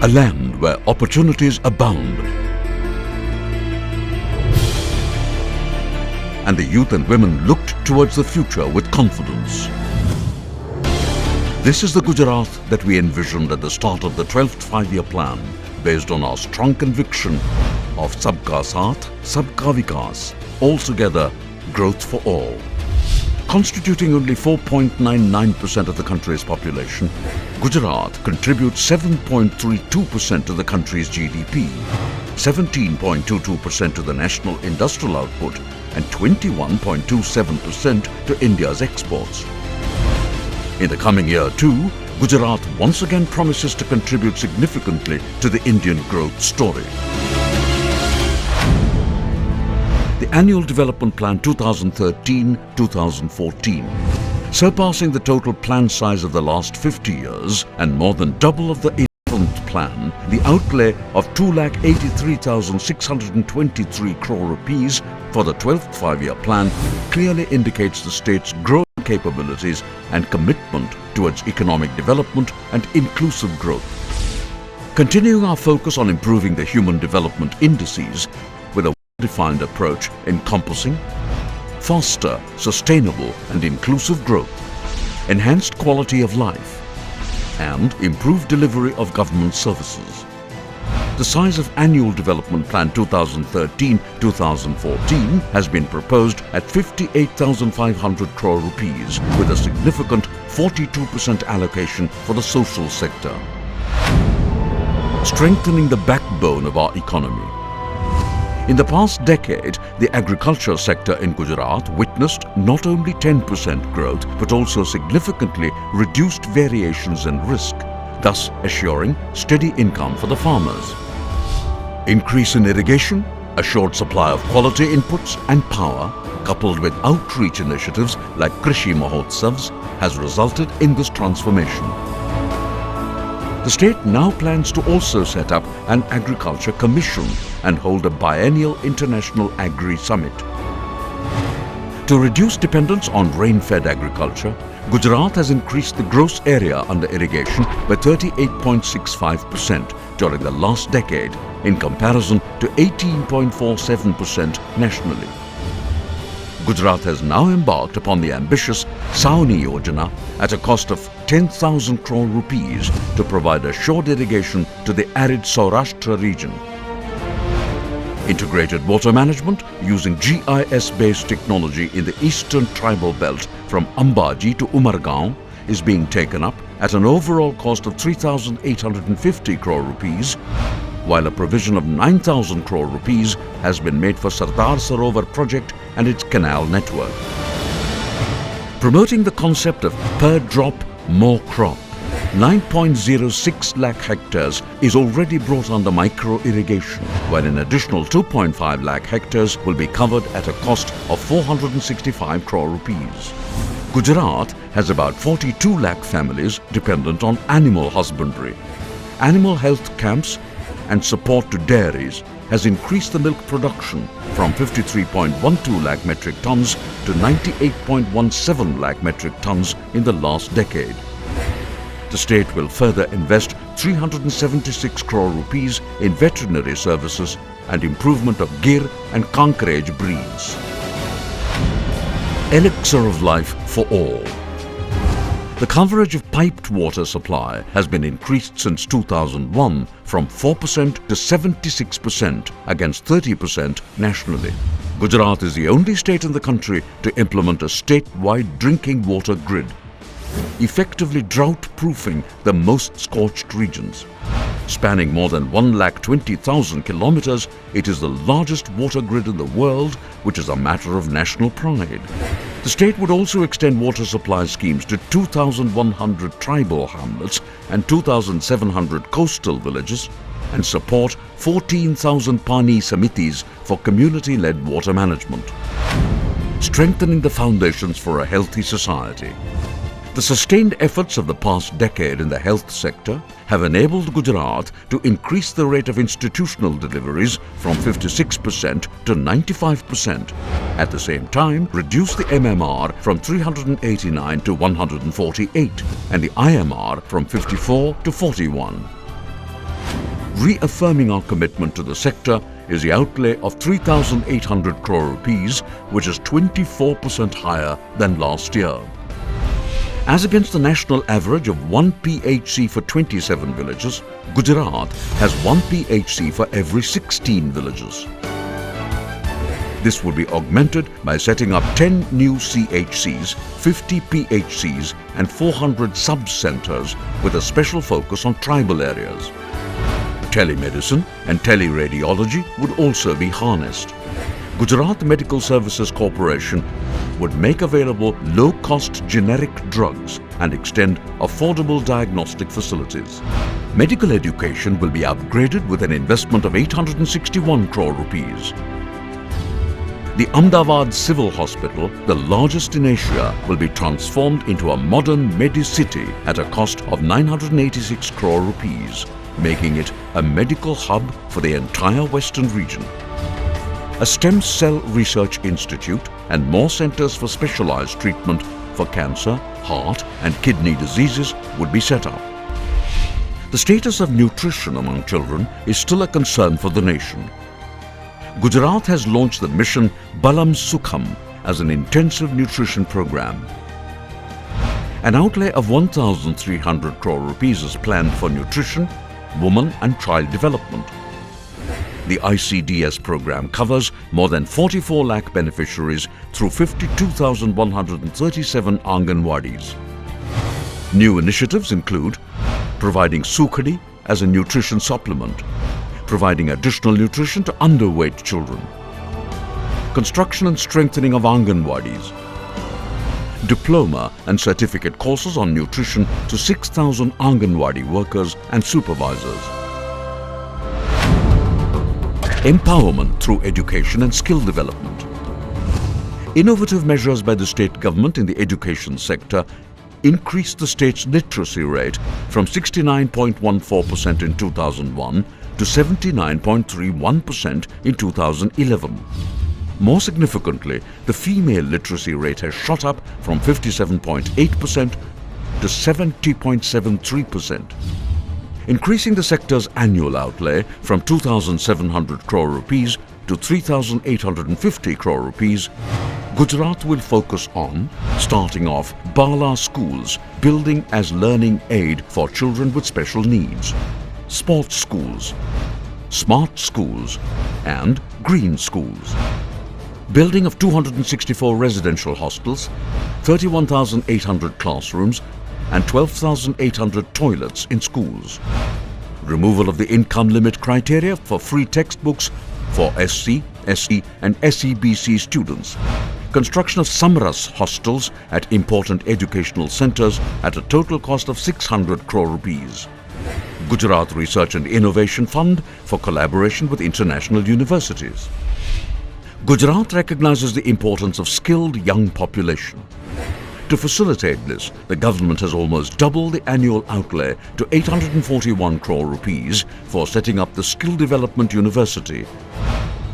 a land where opportunities abound. And the youth and women looked towards the future with confidence. This is the Gujarat that we envisioned at the start of the 12th five-year plan, based on our strong conviction of Sabka Saath, Sabka Vikas, altogether growth for all. Constituting only 4.99% of the country's population, Gujarat contributes 7.32% to the country's GDP, 17.22% to the national industrial output, and 21.27% to India's exports. In the coming year too, Gujarat once again promises to contribute significantly to the Indian growth story. The Annual Development Plan 2013-2014, surpassing the total plan size of the last 50 years and more than double of the 11th plan, the outlay of 2,83,623 crore rupees for the 12th five-year plan clearly indicates the state's growing capabilities and commitment towards economic development and inclusive growth. Continuing our focus on improving the human development indices with a well-defined approach encompassing faster, sustainable and inclusive growth, enhanced quality of life, and improved delivery of government services. The size of Annual Development Plan 2013-2014 has been proposed at 58,500 crore rupees with a significant 42% allocation for the social sector. Strengthening the backbone of our economy. In the past decade, the agriculture sector in Gujarat witnessed not only 10% growth but also significantly reduced variations in risk, thus assuring steady income for the farmers. Increase in irrigation, assured supply of quality inputs and power, coupled with outreach initiatives like Krishi Mahotsavs, has resulted in this transformation. The state now plans to also set up an agriculture commission and hold a biennial international agri-summit. To reduce dependence on rain-fed agriculture, Gujarat has increased the gross area under irrigation by 38.65% during the last decade in comparison to 18.47% nationally. Gujarat has now embarked upon the ambitious Sauni Yojana at a cost of 10,000 crore rupees to provide assured irrigation to the arid Saurashtra region. Integrated water management using GIS-based technology in the eastern tribal belt from Ambaji to Umargaon is being taken up at an overall cost of 3,850 crore rupees, while a provision of 9,000 crore rupees has been made for Sardar Sarovar project and its canal network. Promoting the concept of per drop, more crop, 9.06 lakh hectares is already brought under micro-irrigation, while an additional 2.5 lakh hectares will be covered at a cost of 465 crore rupees. Gujarat has about 42 lakh families dependent on animal husbandry. Animal health camps and support to dairies has increased the milk production from 53.12 lakh metric tons to 98.17 lakh metric tons in the last decade. The state will further invest 376 crore rupees in veterinary services and improvement of Gir and Kankaraj breeds. Elixir of life for all. The coverage of piped water supply has been increased since 2001 from 4% to 76% against 30% nationally. Gujarat is the only state in the country to implement a statewide drinking water grid, effectively drought-proofing the most scorched regions. Spanning more than 1,20,000 kilometers, it is the largest water grid in the world, which is a matter of national pride. The state would also extend water supply schemes to 2,100 tribal hamlets and 2,700 coastal villages and support 14,000 Pani Samitis for community-led water management. Strengthening the foundations for a healthy society. The sustained efforts of the past decade in the health sector have enabled Gujarat to increase the rate of institutional deliveries from 56% to 95%. At the same time, reduce the MMR from 389 to 148 and the IMR from 54 to 41. reaffirming our commitment to the sector is the outlay of 3,800 crore rupees, which is 24% higher than last year. As against the national average of 1 PHC for 27 villages, Gujarat has 1 PHC for every 16 villages. This will be augmented by setting up 10 new CHCs, 50 PHCs and 400 sub-centres with a special focus on tribal areas. Telemedicine and teleradiology would also be harnessed. Gujarat Medical Services Corporation would make available low-cost generic drugs and extend affordable diagnostic facilities. Medical education will be upgraded with an investment of 861 crore rupees. The Ahmedabad Civil Hospital, the largest in Asia, will be transformed into a modern Medicity at a cost of 986 crore rupees, making it a medical hub for the entire western region. A stem cell research institute and more centers for specialized treatment for cancer, heart and kidney diseases would be set up. The status of nutrition among children is still a concern for the nation. Gujarat has launched the mission Balam Sukham as an intensive nutrition program. An outlay of 1,300 crore rupees is planned for nutrition, women and child development. The ICDS program covers more than 44 lakh beneficiaries through 52,137 Anganwadis. New initiatives include providing Sukhadi as a nutrition supplement, providing additional nutrition to underweight children, construction and strengthening of Anganwadis, diploma and certificate courses on nutrition to 6,000 Anganwadi workers and supervisors, empowerment through education and skill development. Innovative measures by the state government in the education sector increased the state's literacy rate from 69.14% in 2001 to 79.31% in 2011. More significantly, the female literacy rate has shot up from 57.8% to 70.73%. Increasing the sector's annual outlay from 2,700 crore rupees to 3,850 crore rupees, Gujarat will focus on starting off Bala schools, building as learning aid for children with special needs, sports schools, smart schools and green schools. Building of 264 residential hostels, 31,800 classrooms and 12,800 toilets in schools. Removal of the income limit criteria for free textbooks for SC, SE and SEBC students. Construction of Samras hostels at important educational centres at a total cost of 600 crore rupees. Gujarat Research and Innovation Fund for collaboration with international universities. Gujarat recognizes the importance of skilled young population. To facilitate this, the government has almost doubled the annual outlay to 841 crore rupees for setting up the Skill Development University,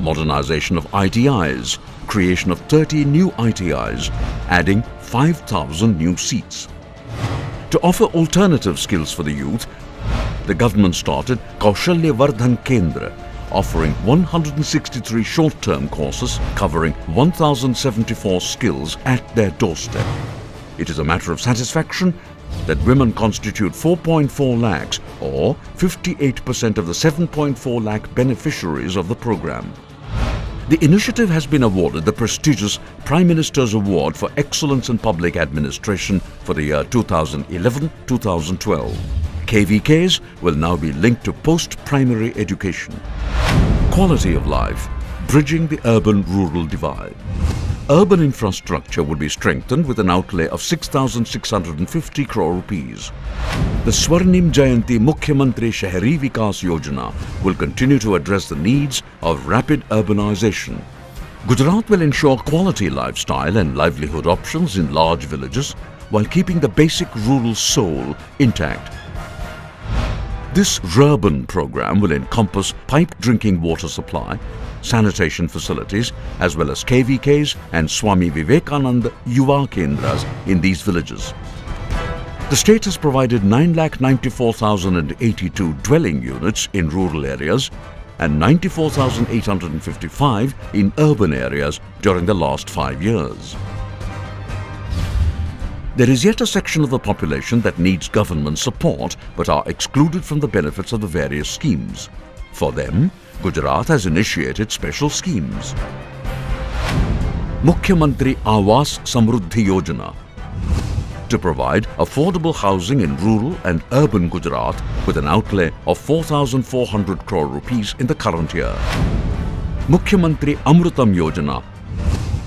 modernization of ITIs, creation of 30 new ITIs, adding 5,000 new seats. To offer alternative skills for the youth, the government started Kaushalya Vardhan Kendra, offering 163 short-term courses covering 1,074 skills at their doorstep. It is a matter of satisfaction that women constitute 4.4 lakhs or 58% of the 7.4 lakh beneficiaries of the program. The initiative has been awarded the prestigious Prime Minister's Award for Excellence in Public Administration for the year 2011-2012. KVKs will now be linked to post-primary education. Quality of life, bridging the urban-rural divide. Urban infrastructure will be strengthened with an outlay of 6,650 crore rupees. The Swarnim Jayanti Mukhyamantri Shahari Vikas Yojana will continue to address the needs of rapid urbanization. Gujarat will ensure quality lifestyle and livelihood options in large villages while keeping the basic rural soul intact. This Rurban program will encompass piped drinking water supply, sanitation facilities as well as KVKs and Swami Vivekananda Yuva Kendras in these villages. The state has provided 9,94,082 dwelling units in rural areas and 94,855 in urban areas during the last 5 years. There is yet a section of the population that needs government support but are excluded from the benefits of the various schemes. For them, Gujarat has initiated special schemes. Mukhyamantri Awas Samruddhi Yojana to provide affordable housing in rural and urban Gujarat with an outlay of 4,400 crore rupees in the current year. Mukhyamantri Amrutam Yojana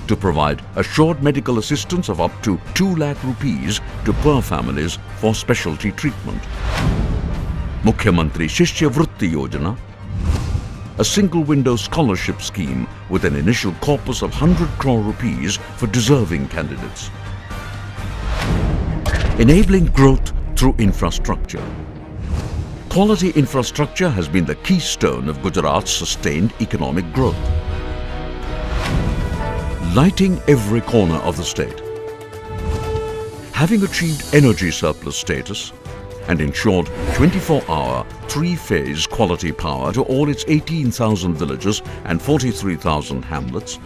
to provide assured medical assistance of up to 2 lakh rupees to poor families for specialty treatment. Mukhyamantri Shishya Vritti Yojana, a single-window scholarship scheme with an initial corpus of 100 crore rupees for deserving candidates. Enabling growth through infrastructure. Quality infrastructure has been the keystone of Gujarat's sustained economic growth. Lighting every corner of the state. Having achieved energy surplus status and ensured 24-hour, 3-phase quality power to all its 18,000 villages and 43,000 hamlets,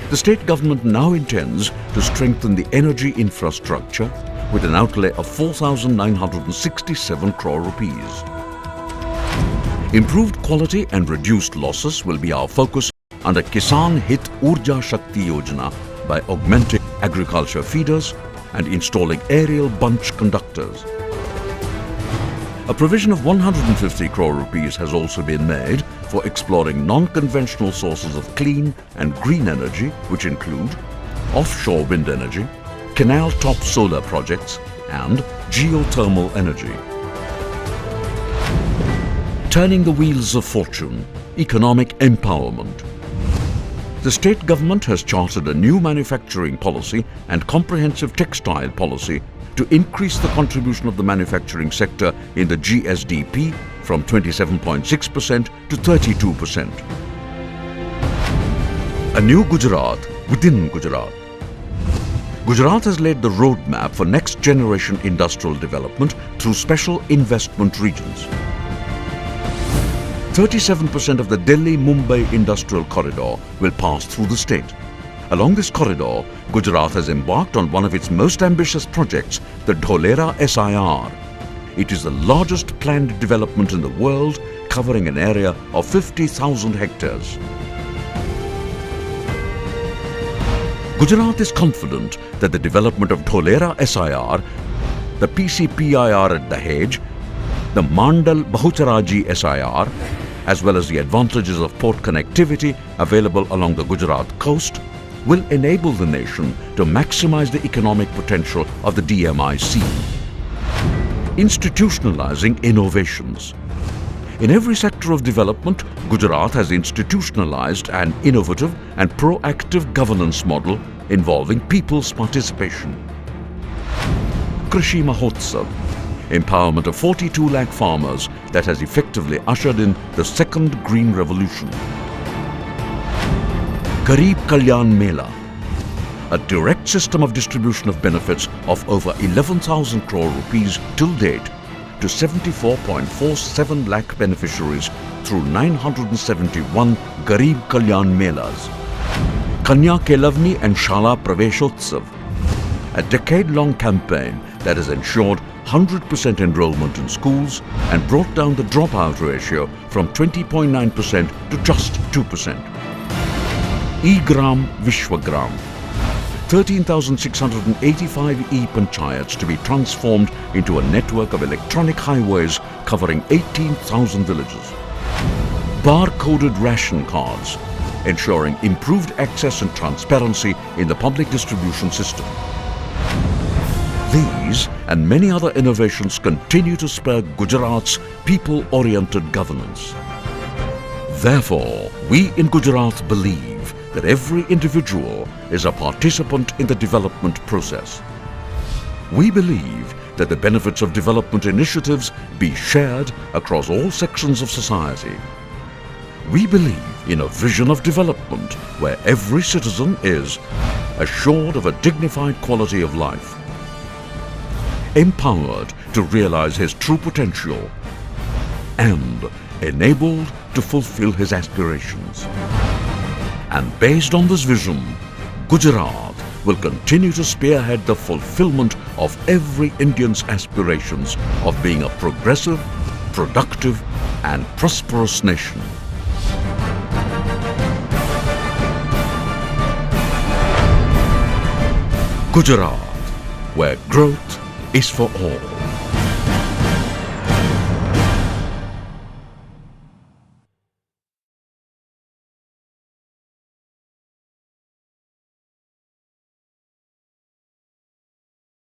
the state government now intends to strengthen the energy infrastructure with an outlay of 4,967 crore rupees. Improved quality and reduced losses will be our focus under Kisan Hit Urja Shakti Yojana by augmenting agriculture feeders and installing aerial bunch conductors. A provision of 150 crore rupees has also been made for exploring non-conventional sources of clean and green energy, which include offshore wind energy, canal-top solar projects and geothermal energy. Turning the wheels of fortune, economic empowerment. The state government has chartered a new manufacturing policy and comprehensive textile policy to increase the contribution of the manufacturing sector in the GSDP from 27.6% to 32%. A new Gujarat within Gujarat. Gujarat has laid the roadmap for next-generation industrial development through special investment regions. 37% of the Delhi-Mumbai industrial corridor will pass through the state. Along this corridor, Gujarat has embarked on one of its most ambitious projects, the Dholera SIR. It is the largest planned development in the world, covering an area of 50,000 hectares. Gujarat is confident that the development of Dholera SIR, the PCPIR at Dahej, the Mandal Bahucharaji SIR, as well as the advantages of port connectivity available along the Gujarat coast, will enable the nation to maximize the economic potential of the DMIC. Institutionalizing innovations. In every sector of development, Gujarat has institutionalized an innovative and proactive governance model involving people's participation. Krishi Mahotsav, empowerment of 42 lakh farmers that has effectively ushered in the second green revolution. Garib Kalyan Mela, a direct system of distribution of benefits of over 11,000 crore rupees till date to 74.47 lakh beneficiaries through 971 Garib Kalyan Melas. Kanya Kelavni and Shala Praveshotsav, a decade-long campaign that has ensured 100% enrollment in schools and brought down the dropout ratio from 20.9% to just 2%. E-Gram Vishwagram, 13,685 e-panchayats to be transformed into a network of electronic highways covering 18,000 villages. Bar-coded ration cards, ensuring improved access and transparency in the public distribution system. These and many other innovations continue to spur Gujarat's people-oriented governance. Therefore, we in Gujarat believe that every individual is a participant in the development process. We believe that the benefits of development initiatives be shared across all sections of society. We believe in a vision of development where every citizen is assured of a dignified quality of life. empowered to realize his true potential and enabled to fulfill his aspirations. And based on this vision, Gujarat will continue to spearhead the fulfillment of every Indian's aspirations of being a progressive, productive and prosperous nation. Gujarat, where growth is for all.